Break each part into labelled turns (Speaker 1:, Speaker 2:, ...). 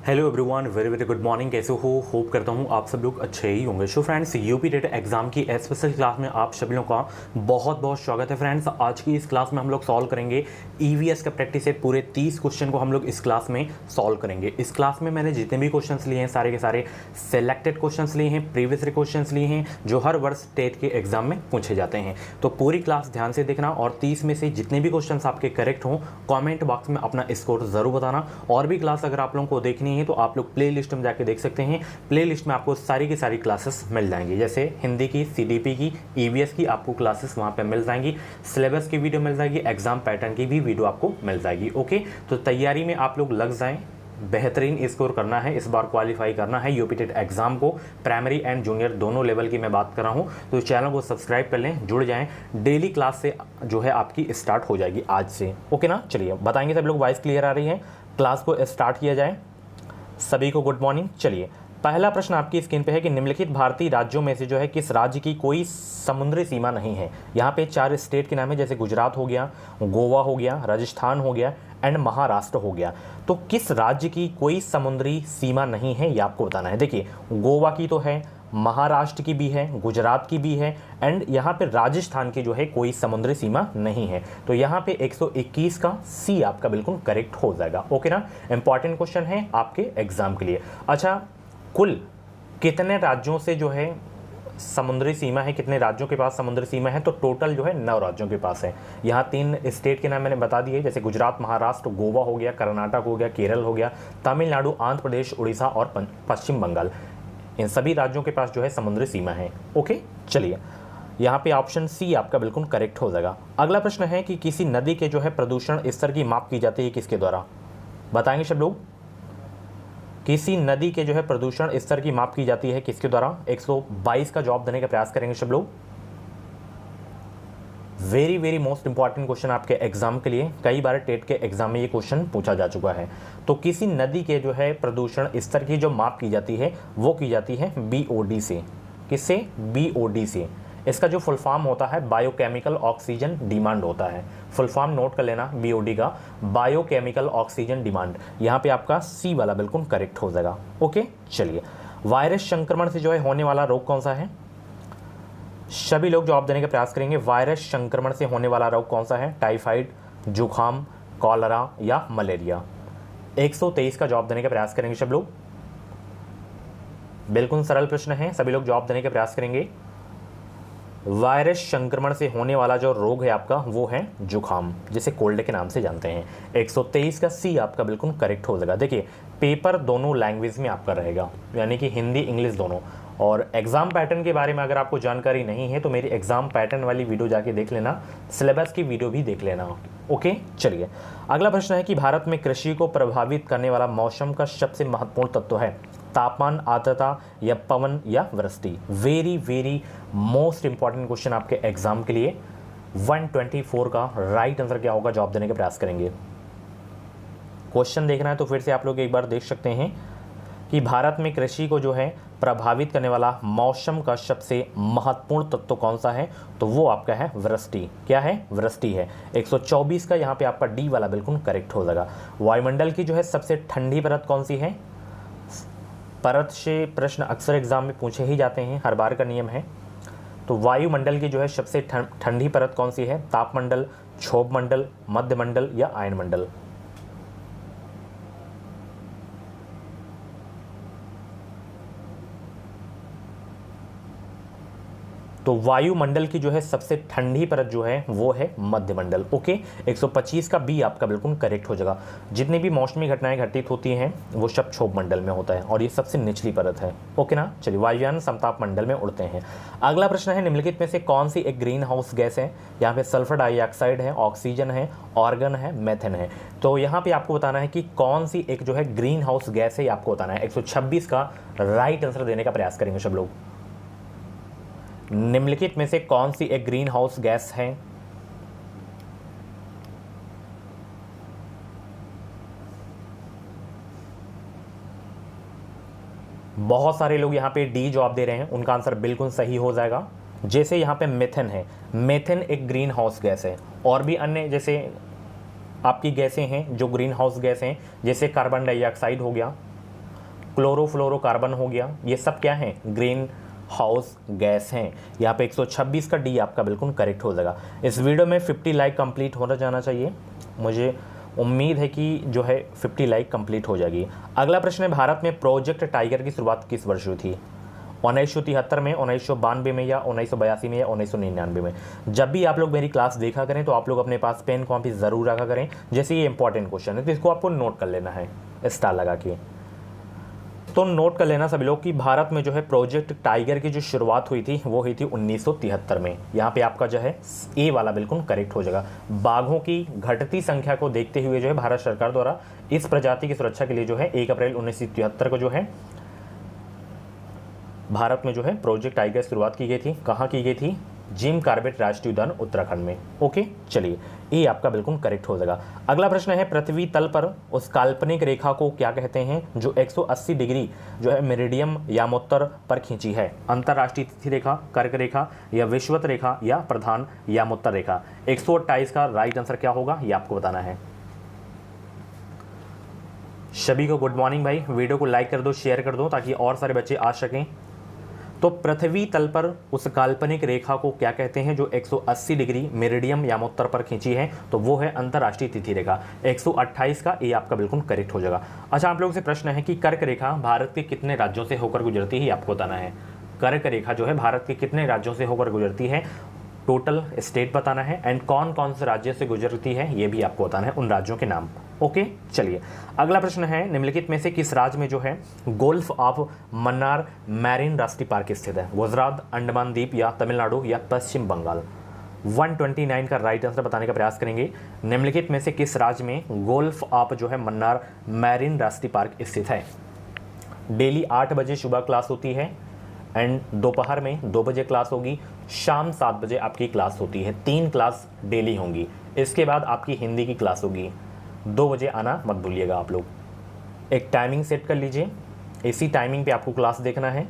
Speaker 1: Hello everyone, very very good morning. कैसे हो? Hope करता हूँ आप सब लोग अच्छे ही होंगे। So friends, UP TET exam की स्पेशल क्लास में आप सभी लोगों का बहुत बहुत स्वागत है। फ्रेंड्स, आज की इस क्लास में हम लोग सॉल्व करेंगे ईवीएस का प्रैक्टिस सेट। पूरे 30 क्वेश्चन को हम लोग इस क्लास में सॉल्व करेंगे। इस क्लास में मैंने जितने भी क्वेश्चन लिए हैं सारे के सारे सेलेक्टेड क्वेश्चन लिए हैं, प्रीवियस क्वेश्चन लिए हैं जो हर वर्ष टेट के एग्जाम में पूछे जाते हैं। तो पूरी क्लास ध्यान से देखना और 30 में से जितने भी क्वेश्चन आपके करेक्ट हों कॉमेंट बॉक्स में अपना स्कोर जरूर बताना। और भी क्लास अगर आप लोगों को देखनी है तो आप लोग प्ले लिस्ट में जाके देख सकते हैं। प्ले लिस्ट में आपको सारी की सारी क्लासेस मिल जाएंगी, जैसे हिंदी की, सीडीपी की, ईवीएस की आपको क्लासेस वहां पे मिल जाएंगी। सिलेबस की वीडियो मिल जाएगी, एग्जाम पैटर्न की भी वीडियो आपको मिल जाएगी। ओके, तो तैयारी में आप लोग लग जाएं। बेहतरीन स्कोर करना है, इस बार क्वालिफाई करना है यूपी टेट एग्जाम को। प्राइमरी एंड जूनियर दोनों लेवल की मैं बात कर रहा हूं, तो चैनल को सब्सक्राइब कर लें, जुड़ जाएं। डेली क्लास से जो है आपकी स्टार्ट हो जाएगी आज से। ओके ना, चलिए बताएंगे सब लोग वॉइस क्लियर आ रही है। क्लास को स्टार्ट किया जाए। सभी को गुड मॉर्निंग। चलिए, पहला प्रश्न आपकी स्क्रीन पे है कि निम्नलिखित भारतीय राज्यों में से जो है किस राज्य की कोई समुद्री सीमा नहीं है। यहाँ पे 4 स्टेट के नाम है, जैसे गुजरात हो गया, गोवा हो गया, राजस्थान हो गया एंड महाराष्ट्र हो गया। तो किस राज्य की कोई समुद्री सीमा नहीं है ये आपको बताना है। देखिए, गोवा की तो है, महाराष्ट्र की भी है, गुजरात की भी है एंड यहाँ पे राजस्थान की जो है कोई समुद्री सीमा नहीं है। तो यहाँ पे 121 का सी आपका बिल्कुल करेक्ट हो जाएगा। ओके ना, इंपॉर्टेंट क्वेश्चन है आपके एग्जाम के लिए। अच्छा, कुल कितने राज्यों से जो है समुद्री सीमा है, कितने राज्यों के पास समुद्री सीमा है? तो टोटल जो है 9 राज्यों के पास है। यहाँ 3 स्टेट के नाम मैंने बता दिए, जैसे गुजरात, महाराष्ट्र, गोवा हो गया, कर्नाटक हो गया, केरल हो गया, तमिलनाडु, आंध्र प्रदेश, उड़ीसा और पश्चिम बंगाल। इन सभी राज्यों के पास जो है समुद्री सीमा है। ओके, चलिए, यहाँ पे ऑप्शन सी आपका बिल्कुल करेक्ट हो जाएगा। अगला प्रश्न है कि किसी नदी के जो है प्रदूषण स्तर की माप की जाती है किसके द्वारा? बताएंगे सब लोग। किसी नदी के जो है प्रदूषण स्तर की माप की जाती है किसके द्वारा? 122 का जवाब देने का प्रयास करेंगे सब लोग। Very very most important question आपके एग्जाम के लिए। कई बार टेट के एग्जाम में ये क्वेश्चन पूछा जा चुका है। तो किसी नदी के जो है प्रदूषण स्तर की जो माप की जाती है वो की जाती है बीओडी से। किससे? बीओडी से। इसका जो फुल फॉर्म होता है बायोकेमिकल ऑक्सीजन डिमांड होता है। फुल फॉर्म नोट कर लेना बीओडी का, बायोकेमिकल ऑक्सीजन डिमांड। यहाँ पे आपका सी वाला बिल्कुल करेक्ट हो जाएगा। ओके, चलिए, वायरस संक्रमण से जो है होने वाला रोग कौन सा है? सभी लोग जवाब देने का प्रयास करेंगे। वायरस संक्रमण से होने वाला रोग कौन सा है? टाइफाइड, जुखाम, कॉलरा या मलेरिया? 123 का जवाब देने का प्रयास करेंगे सब लोग। बिल्कुल सरल प्रश्न है, सभी लोग जवाब देने का प्रयास करेंगे। वायरस संक्रमण से होने वाला जो रोग है आपका वो है जुखाम, जिसे कोल्ड के नाम से जानते हैं। 123 का सी आपका बिल्कुल करेक्ट हो जाएगा। देखिए, पेपर दोनों लैंग्वेज में आपका रहेगा, यानी कि हिंदी इंग्लिश दोनों। और एग्जाम पैटर्न के बारे में अगर आपको जानकारी नहीं है तो मेरी एग्जाम पैटर्न वाली वीडियो जाके देख लेना, सिलेबस की वीडियो भी देख लेना। ओके, चलिए, अगला प्रश्न है कि भारत में कृषि को प्रभावित करने वाला मौसम का सबसे महत्वपूर्ण तत्व है? तापमान, आर्द्रता या पवन या वृष्टि? Very very most important question आपके एग्जाम के लिए। 124 का राइट आंसर क्या होगा? जवाब देने का प्रयास करेंगे। क्वेश्चन देखना है तो फिर से आप लोग एक बार देख सकते हैं कि भारत में कृषि को जो है प्रभावित करने वाला मौसम का सबसे महत्वपूर्ण तत्व कौन सा है? तो वो आपका है वृष्टि। क्या है? वृष्टि है। 124 का यहाँ पे आपका डी वाला बिल्कुल करेक्ट हो जाएगा। वायुमंडल की जो है सबसे ठंडी परत कौन सी है? परत से प्रश्न अक्सर एग्जाम में पूछे ही जाते हैं, हर बार का नियम है। तो वायुमंडल की जो है सबसे ठंडी परत कौन सी है? तापमंडल, क्षोभ मंडल, मध्य मंडल या आयन मंडल? तो वायुमंडल की जो है सबसे ठंडी परत जो है वो है मध्यमंडल। ओके, 125 का बी आपका बिल्कुल करेक्ट हो जाएगा। जितनी भी मौसमी घटनाएं घटित होती हैं वो सब क्षोभ मंडल में होता है और ये सबसे निचली परत है। ओके ना, चलिए, वायुयान समताप मंडल में उड़ते हैं। अगला प्रश्न है, निम्नलिखित में से कौन सी एक ग्रीन हाउस गैस है? यहाँ पे सल्फर डाइऑक्साइड है, ऑक्सीजन है, ऑर्गन है, मेथेन है। तो यहाँ पे आपको बताना है कि कौन सी एक जो है ग्रीन हाउस गैस है, आपको बताना है। 126 का राइट आंसर देने का प्रयास करेंगे सब लोग। निम्नलिखित में से कौन सी एक ग्रीन हाउस गैस है? बहुत सारे लोग यहाँ पे डी जवाब दे रहे हैं, उनका आंसर बिल्कुल सही हो जाएगा। जैसे यहाँ पे मेथेन है, मेथेन एक ग्रीन हाउस गैस है। और भी अन्य जैसे आपकी गैसें हैं जो ग्रीन हाउस गैस हैं, जैसे कार्बन डाइऑक्साइड हो गया, क्लोरोफ्लोरोकार्बन हो गया, ये सब क्या है, ग्रीन हाउस गैस हैं। यहाँ पे 126 का डी आपका बिल्कुल करेक्ट हो जाएगा। इस वीडियो में 50 लाइक कंप्लीट होना जाना चाहिए, मुझे उम्मीद है कि जो है 50 लाइक कंप्लीट हो जाएगी। अगला प्रश्न है, भारत में प्रोजेक्ट टाइगर की शुरुआत किस वर्ष हुई थी? 1973 में, 1992 में, या 1982 में, या 1999 में? जब भी आप लोग मेरी क्लास देखा करें तो आप लोग अपने पास पेन कॉपी ज़रूर रखा करें। जैसे ये इंपॉर्टेंट क्वेश्चन है तो इसको आपको नोट कर लेना है स्टार लगा के। तो नोट कर लेना सभी लोग कि भारत में जो है प्रोजेक्ट टाइगर की जो शुरुआत हुई थी वो हुई थी 1973 में। यहाँ पे आपका जो है ए वाला बिल्कुल करेक्ट हो जाएगा। बाघों की घटती संख्या को देखते हुए जो है भारत सरकार द्वारा इस प्रजाति की सुरक्षा के लिए जो है 1 अप्रैल 1973 को जो है भारत में जो है प्रोजेक्ट टाइगर की शुरुआत की गई थी। कहाँ की गई थी? जिम कॉर्बेट राष्ट्रीय उद्यान उत्तराखंड में। ओके, चलिए ये आपका बिल्कुल करेक्ट हो जाएगा। अगला प्रश्न है, पृथ्वी तल पर उस काल्पनिक रेखा को क्या कहते हैं जो 180 डिग्री जो है मेरिडियम यामोत्तर पर खींची है? अंतरराष्ट्रीय तिथि रेखा, कर्क रेखा, या विषुवत रेखा, या प्रधान यामोत्तर रेखा? 128 का राइट आंसर क्या होगा ये आपको बताना है। सभी को गुड मॉर्निंग भाई, वीडियो को लाइक कर दो, शेयर कर दो ताकि और सारे बच्चे आ सकें। तो पृथ्वी तल पर उस काल्पनिक रेखा को क्या कहते हैं जो 180 डिग्री मेरिडियम यामोत्तर पर खींची है? तो वो है अंतरराष्ट्रीय तिथि रेखा। 128 का ए आपका बिल्कुल करेक्ट हो जाएगा। अच्छा, आप लोगों से प्रश्न है कि कर्क रेखा भारत के कितने राज्यों से होकर गुजरती है, आपको बताना है। कर्क रेखा जो है भारत के कितने राज्यों से होकर गुजरती है, टोटल स्टेट बताना है, एंड कौन कौन से राज्य से गुजरती है ये भी आपको बताना है, उन राज्यों के नाम। ओके, चलिए अगला प्रश्न है, निम्नलिखित में से किस राज्य में जो है गोल्फ ऑफ मन्नार मैरीन राष्ट्रीय पार्क स्थित है? गुजरात, अंडमान द्वीप, या तमिलनाडु, या पश्चिम बंगाल? 129 का राइट आंसर बताने का प्रयास करेंगे। निम्नलिखित में से किस राज्य में गोल्फ ऑफ जो है मन्नार मैरीन राष्ट्रीय पार्क स्थित है? डेली 8 बजे सुबह क्लास होती है, एंड दोपहर में 2 बजे क्लास होगी, शाम 7 बजे आपकी क्लास होती है। 3 क्लास डेली होंगी। इसके बाद आपकी हिंदी की क्लास होगी। 2 बजे आना मत भूलिएगा आप लोग। एक टाइमिंग सेट कर लीजिए, इसी टाइमिंग पे आपको क्लास देखना है।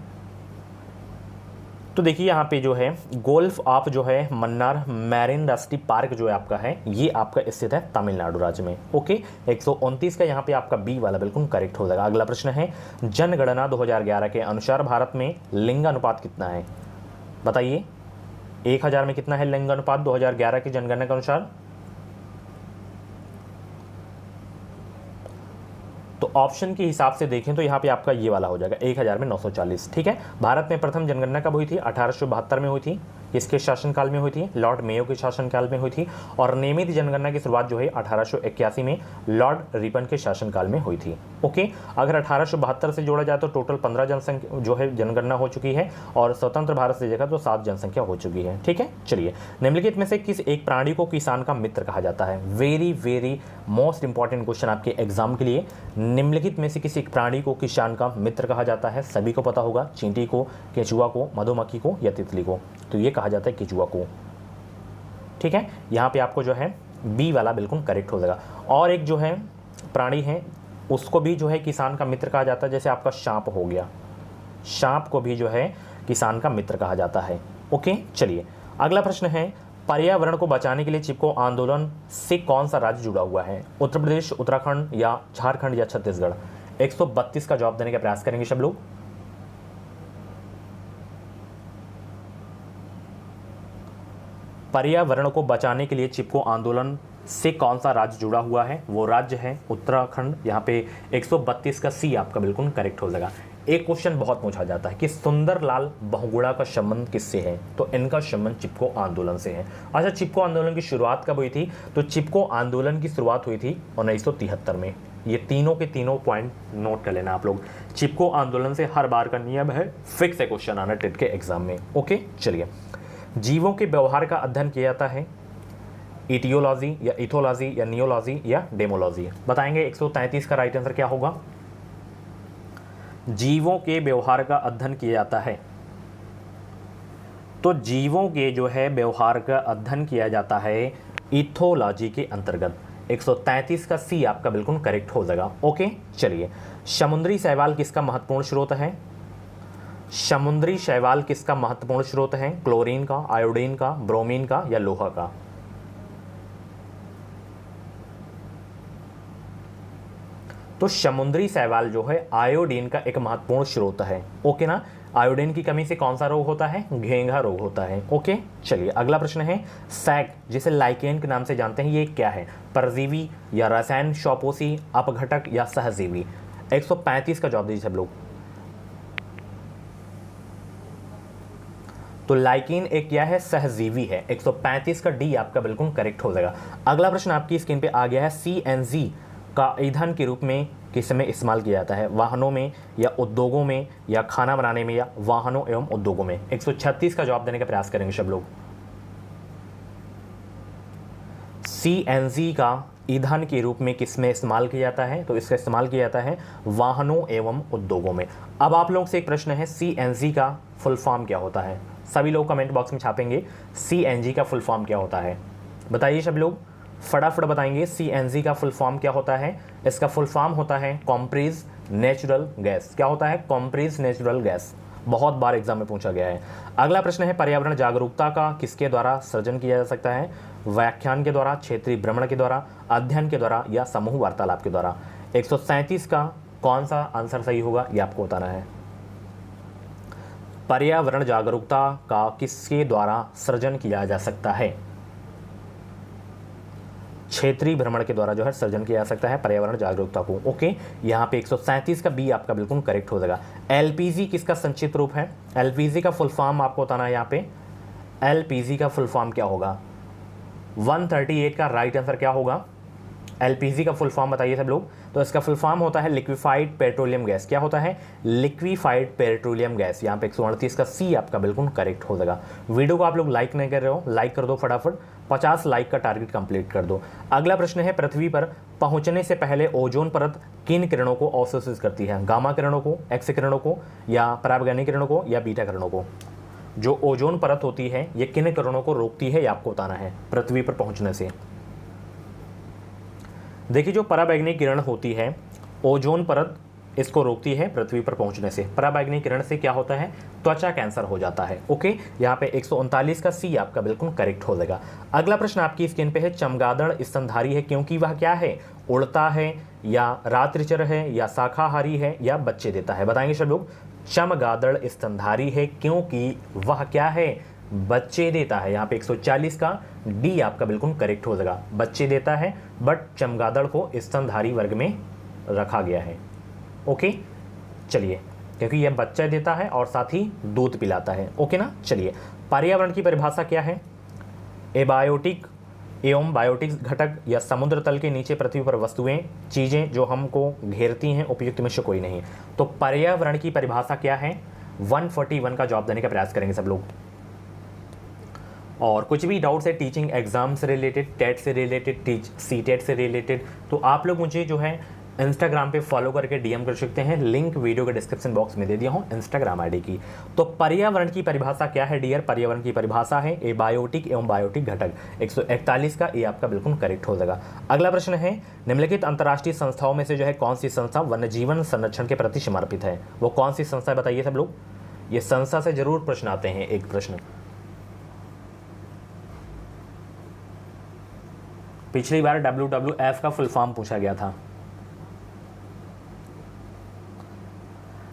Speaker 1: तो देखिए यहाँ पे जो है गोल्फ ऑफ जो है मन्नार मैरीन राष्ट्रीय पार्क जो है आपका है, ये आपका स्थित है तमिलनाडु राज्य में। ओके, 129 का यहाँ पे आपका बी वाला बिल्कुल करेक्ट हो जाएगा। अगला प्रश्न है, जनगणना 2011 के अनुसार भारत में लिंग अनुपात कितना है? बताइए, 1000 में कितना है लिंग अनुपात 2011 की जनगणना के अनुसार? तो ऑप्शन के हिसाब से देखें तो यहाँ पे आपका ये वाला हो जाएगा 1000 में 940। ठीक है, भारत में प्रथम जनगणना कब हुई थी? 1872 में हुई थी। किसके शासनकाल में हुई थी? लॉर्ड मेयो के शासनकाल में हुई थी। और नियमित जनगणना की शुरुआत जो है 1881 में लॉर्ड रिपन के शासनकाल में हुई थी। ओके, अगर 1872 से जोड़ा जाए तो टोटल 15 जनसंख्या जो है जनगणना हो चुकी है, और स्वतंत्र भारत से देखा तो 7 जनसंख्या हो चुकी है। ठीक है, चलिए निम्नलिखित में से किस एक प्राणी को किसान का मित्र कहा जाता है? Very very most important question आपके एग्जाम के लिए। निम्नलिखित में से किसी एक प्राणी को किसान का मित्र कहा जाता है? सभी को पता होगा, चींटी को, केचुआ को, मधुमक्खी को, या तितली को? तो ये कहा जाता है केचुआ को। ठीक है, यहाँ पे आपको जो है बी वाला बिल्कुल करेक्ट हो जाएगा। और एक जो है प्राणी है उसको भी जो है किसान का मित्र कहा जाता है, जैसे आपका सांप हो गया, सांप को भी जो है किसान का मित्र कहा जाता है। ओके, चलिए अगला प्रश्न है, पर्यावरण को बचाने के लिए चिपको आंदोलन से कौन सा राज्य जुड़ा हुआ है? उत्तर प्रदेश, उत्तराखंड, या झारखंड, या छत्तीसगढ़? 132 का जवाब देने का प्रयास करेंगे सब लोग। पर्यावरण को बचाने के लिए चिपको आंदोलन से कौन सा राज्य जुड़ा हुआ है? वो राज्य है उत्तराखंड। यहाँ पे 132 का सी आपका बिल्कुल करेक्ट हो जाएगा। एक क्वेश्चन बहुत पूछा जाता है कि सुंदरलाल बहुगुणा का संबंध किससे है? तो इनका संबंध चिपको आंदोलन से है। अच्छा, चिपको आंदोलन की शुरुआत कब हुई थी? तो चिपको आंदोलन की शुरुआत हुई थी 1973 में। ये तीनों के तीनों पॉइंट नोट कर लेना आप लोग। चिपको आंदोलन से हर बार का नियम है, फिक्स है क्वेश्चन आना टेट के एग्जाम में। ओके, चलिए जीवों के व्यवहार का अध्ययन किया जाता है? इटियोलॉजी, या इथोलॉजी, या नियोलॉजी, या डेमोलॉजी? बताएंगे 133 का राइट आंसर क्या होगा? जीवों के व्यवहार का अध्ययन किया जाता है, तो जीवों के जो है व्यवहार का अध्ययन किया जाता है इथोलॉजी के अंतर्गत। 133 का सी आपका बिल्कुल करेक्ट हो जाएगा। ओके, चलिए समुद्री शैवाल किसका महत्वपूर्ण स्रोत है? समुद्री शैवाल किसका महत्वपूर्ण स्रोत है? क्लोरीन का, आयोडीन का, ब्रोमीन का, या लोहा का? तो समुद्री शैवाल जो है आयोडीन का एक महत्वपूर्ण स्रोत है। ओके ना, आयोडीन की कमी से कौन सा रोग होता है? घेंघा रोग होता है। ओके, चलिए अगला प्रश्न है सैक, जिसे लाइकेन के नाम से जानते हैं, ये क्या है? परजीवी या रसायन, शॉपोसी, अपघटक या सहजीवी? 135 का जवाब दीजिए सब लोग। तो लाइकेन एक क्या है? सहजीवी है। 135 का डी आपका बिल्कुल करेक्ट हो जाएगा। अगला प्रश्न आपकी स्क्रीन पे आ गया है, सीएनजी का ईंधन के रूप में किस में इस्तेमाल किया जाता है? वाहनों में या उद्योगों में या खाना बनाने में या वाहनों एवं उद्योगों में? 136 का जवाब देने का प्रयास करेंगे सब लोग। सीएनजी का ईंधन के रूप में किस में इस्तेमाल किया जाता है? तो इसका इस्तेमाल किया जाता है वाहनों एवं उद्योगों में। अब आप लोग से एक प्रश्न है, सीएनजी का फुल फॉर्म क्या होता है? सभी लोग कमेंट बॉक्स में छापेंगे सीएनजी का फुल फॉर्म क्या होता है, बताइए सब लोग, फटाफट बताएंगे सीएनजी का फुल फॉर्म क्या होता है। इसका फुल फॉर्म होता है कॉम्प्रेस नेचुरल गैस। क्या होता है? Compress natural gas. बहुत बार एग्जाम में पूछा गया है। अगला प्रश्न है, पर्यावरण जागरूकता का किसके द्वारा सृजन किया जा सकता है? व्याख्यान के द्वारा, क्षेत्रीय भ्रमण के द्वारा, अध्ययन के द्वारा या समूह वार्तालाप के द्वारा? 137 का कौन सा आंसर सही होगा ये आपको बताना है। पर्यावरण जागरूकता का किसके द्वारा सृजन किया जा सकता है? क्षेत्रीय भ्रमण के द्वारा जो है सृजन किया जा सकता है पर्यावरण जागरूकता को। ओके, यहाँ पे 137 का बी आपका बिल्कुल करेक्ट हो जाएगा। एलपीजी किसका संक्षिप्त रूप है? एलपीजी का फुल फॉर्म आपको बताना है यहाँ पे। एलपीजी का फुल फॉर्म क्या होगा? 138 का राइट आंसर क्या होगा? एलपीजी का फुल फॉर्म बताइए सब लोग। तो इसका फुल फॉर्म होता है लिक्विफाइड पेट्रोलियम गैस। क्या होता है? Liquefied petroleum gas. यहाँ पे 138 का सी आपका बिल्कुल करेक्ट हो जाएगा। वीडियो को आप लोग लाइक नहीं कर रहे हो, लाइक कर दो फटाफट, 50 लाइक का टारगेट कंप्लीट कर दो। अगला प्रश्न है, पृथ्वी पर पहुंचने से पहले ओजोन परत किन किरणों को अवशोषित करती है? गामा किरणों को, एक्स किरणों को या पराबैंगनी किरणों को या बीटा किरणों को? जो ओजोन परत होती है ये किन किरणों को रोकती है ये आपको बताना है पृथ्वी पर पहुंचने से। देखिए, जो पराबैंगनी किरण होती है ओजोन परत इसको रोकती है पृथ्वी पर पहुंचने से। पराबैंगनी किरण से क्या होता है? त्वचा कैंसर हो जाता है। ओके, यहाँ पे 139 का सी आपका बिल्कुल करेक्ट हो जाएगा। अगला प्रश्न आपकी स्क्रीन पे है, चमगादड़ स्तनधारी है क्योंकि वह क्या है? उड़ता है या रात्रिचर है या शाकाहारी है या बच्चे देता है? बताएंगे सब लोग। चमगादड़ स्तनधारी है क्योंकि वह क्या है? बच्चे देता है। यहाँ पे 140 का डी आपका बिल्कुल करेक्ट हो जाएगा। बच्चे देता है, बट चमगादड़ को स्तनधारी वर्ग में रखा गया है। ओके, चलिए, क्योंकि यह बच्चा देता है और साथ ही दूध पिलाता है। ओके ना, चलिए, पर्यावरण की परिभाषा क्या है? एबायोटिक एवं बायोटिक घटक या समुद्र तल के नीचे पृथ्वी पर वस्तुएं, चीजें जो हमको घेरती हैं, उपयुक्त में से कोई नहीं। तो पर्यावरण की परिभाषा क्या है? 141 का जवाब देने का प्रयास करेंगे सब लोग। और कुछ भी डाउट्स है टीचिंग एग्जाम से रिलेटेड, टेट से रिलेटेड, सीटेट से रिलेटेड, तो आप लोग मुझे जो है इंस्टाग्राम पे फॉलो करके डीएम कर सकते हैं। लिंक वीडियो के डिस्क्रिप्शन बॉक्स में दे दिया हूँ इंस्टाग्राम आईडी की। तो पर्यावरण की परिभाषा क्या है डियर? पर्यावरण की परिभाषा है एबायोटिक एवं बायोटिक घटक। 141 का ए आपका बिल्कुल करेक्ट हो जाएगा। अगला प्रश्न है, निम्नलिखित अंतर्राष्ट्रीय संस्थाओं में से जो है कौन सी संस्था वन्य जीवन संरक्षण के प्रति समर्पित है? वो कौन सी संस्था है बताइए सब लोग। ये संस्था से जरूर प्रश्न आते हैं। एक प्रश्न पिछली बार WWF का फुल फॉर्म पूछा गया था।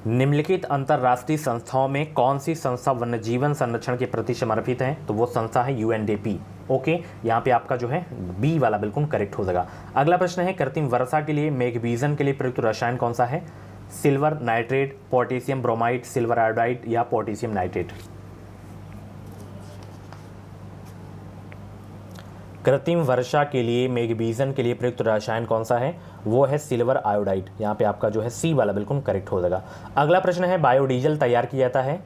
Speaker 1: निम्नलिखित अंतर्राष्ट्रीय संस्थाओं में कौन सी संस्था वन्य जीवन संरक्षण के प्रति समर्पित है? तो वो संस्था है UNDP। ओके, यहाँ पे आपका जो है बी वाला बिल्कुल करेक्ट हो जाएगा। अगला प्रश्न है, कृत्रिम वर्षा के लिए मेघबीजन के लिए प्रयुक्त रसायन कौन सा है? Silver nitrate, potassium bromide, silver iodide या पोटेशियम नाइट्रेट? कृत्रिम वर्षा के लिए मेघबीजन के लिए प्रयुक्त रसायन कौन सा है? वो है सिल्वर आयोडाइड। यहाँ पे आपका जो है सी वाला बिल्कुल करेक्ट हो जाएगा। अगला प्रश्न है, बायोडीजल तैयार किया जाता है?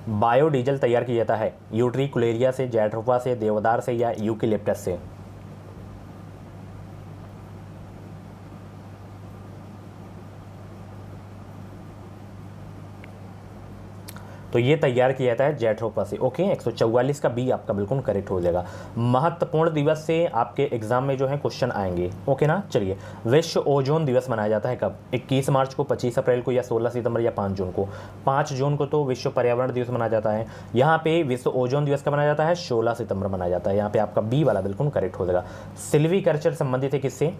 Speaker 1: बायोडीजल तैयार किया जाता है यूट्रिकुलेरिया से, जैट्रोफा से, देवदार से या यूकेलिप्टस से? तो ये तैयार किया जाता है जैट्रोफा से। ओके, 144 का बी आपका बिल्कुल करेक्ट हो जाएगा। महत्वपूर्ण दिवस से आपके एग्जाम में जो है क्वेश्चन आएंगे। ओके ना, चलिए, विश्व ओजोन दिवस मनाया जाता है कब? 21 मार्च को, 25 अप्रैल को या 16 सितंबर या 5 जून को? 5 जून को तो विश्व पर्यावरण दिवस मनाया जाता है। यहाँ पे विश्व ओजोन दिवस कब मनाया जाता है? 16 सितंबर मनाया जाता है। यहाँ पे आपका बी वाला बिल्कुल करेक्ट हो जाएगा। सिल्वीकल्चर संबंधित है किससे?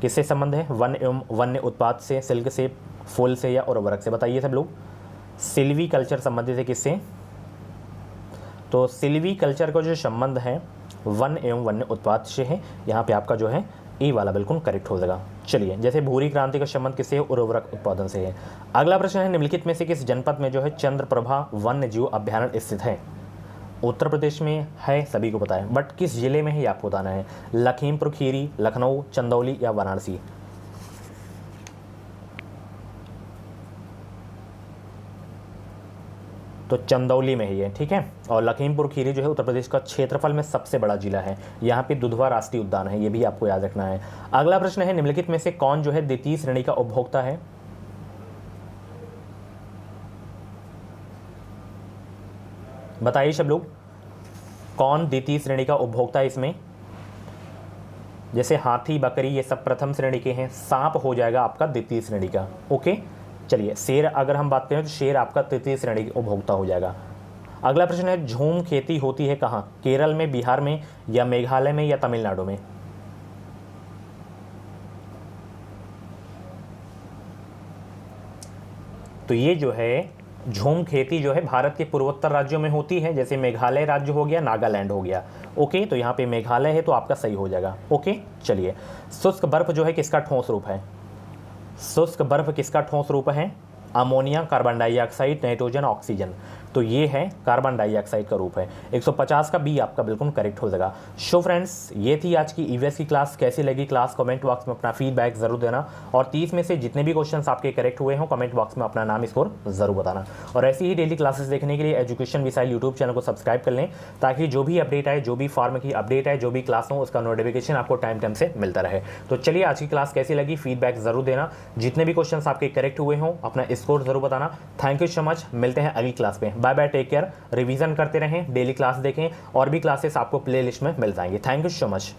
Speaker 1: किससे संबंध है? वन एवं वन्य उत्पाद से, सिल्क से, फूल से या उर्वरक से? बताइए सब लोग। सिल्वी कल्चर संबंधित है किससे? तो सिल्वी कल्चर का जो संबंध है वन एवं वन्य उत्पाद से है। यहाँ पे आपका जो है ए वाला बिल्कुल करेक्ट हो जाएगा। चलिए, जैसे भूरी क्रांति का संबंध किससे है? उर्वरक उत्पादन से है। अगला प्रश्न है, निम्नलिखित में से किस जनपद में जो है चंद्रप्रभा वन्य जीव अभ्यारण्य स्थित है? उत्तर प्रदेश में है, सभी को पता है, बट किस जिले में है ये आपको बताना है। लखीमपुर खीरी, लखनऊ, चंदौली या वाराणसी? तो चंदौली में ही है, ठीक है। और लखीमपुर खीरी जो है उत्तर प्रदेश का क्षेत्रफल में सबसे बड़ा जिला है। यहाँ पे दुधवा राष्ट्रीय उद्यान है, ये भी आपको याद रखना है। अगला प्रश्न है, निम्नलिखित में से कौन जो है द्वितीय श्रेणी का उपभोक्ता है? बताइए सब लोग, कौन द्वितीय श्रेणी का उपभोक्ता है इसमें? जैसे हाथी, बकरी, ये सब प्रथम श्रेणी के हैं। सांप हो जाएगा आपका द्वितीय श्रेणी का। ओके, चलिए, शेर अगर हम बात करें तो शेर आपका तृतीय श्रेणी का उपभोक्ता हो जाएगा। अगला प्रश्न है, झूम खेती होती है कहाँ? केरल में, बिहार में या मेघालय में या तमिलनाडु में? तो ये जो है झूम खेती जो है भारत के पूर्वोत्तर राज्यों में होती है, जैसे मेघालय राज्य हो गया, नागालैंड हो गया। ओके, तो यहाँ पे मेघालय है तो आपका सही हो जाएगा। ओके, चलिए, शुष्क बर्फ जो है किसका ठोस रूप है? शुष्क बर्फ किसका ठोस रूप है? Ammonia, carbon dioxide, nitrogen, oxygen. तो ये है कार्बन डाइऑक्साइड का रूप है। 150 का बी आपका बिल्कुल करेक्ट हो जाएगा। सो फ्रेंड्स, ये थी आज की ईवीएस की क्लास। कैसी लगी क्लास कमेंट बॉक्स में अपना फीडबैक जरूर देना, और 30 में से जितने भी क्वेश्चंस आपके करेक्ट हुए हों कमेंट बॉक्स में अपना नाम, स्कोर जरूर बताना। और ऐसी ही डेली क्लासेस देखने के लिए एजुकेशन विसाइल यूट्यूब चैनल को सब्सक्राइब कर लें, ताकि जो भी अपडेट आए, जो भी फॉर्म की अपडेट आए, जो भी क्लास हो, उसका नोटिफिकेशन आपको टाइम टाइम से मिलता रहे। तो चलिए, आज की क्लास कैसी लगी फीडबैक जरूर देना। जितने भी क्वेश्चंस आपके करेक्ट हुए हों अपना स्कोर जरूर बताना। थैंक यू सो मच, मिलते हैं अगली क्लास में। Bye bye, take care. Revision करते रहें, डेली क्लास देखें, और भी क्लासेस आपको प्लेलिस्ट में मिल जाएंगे। Thank you so much.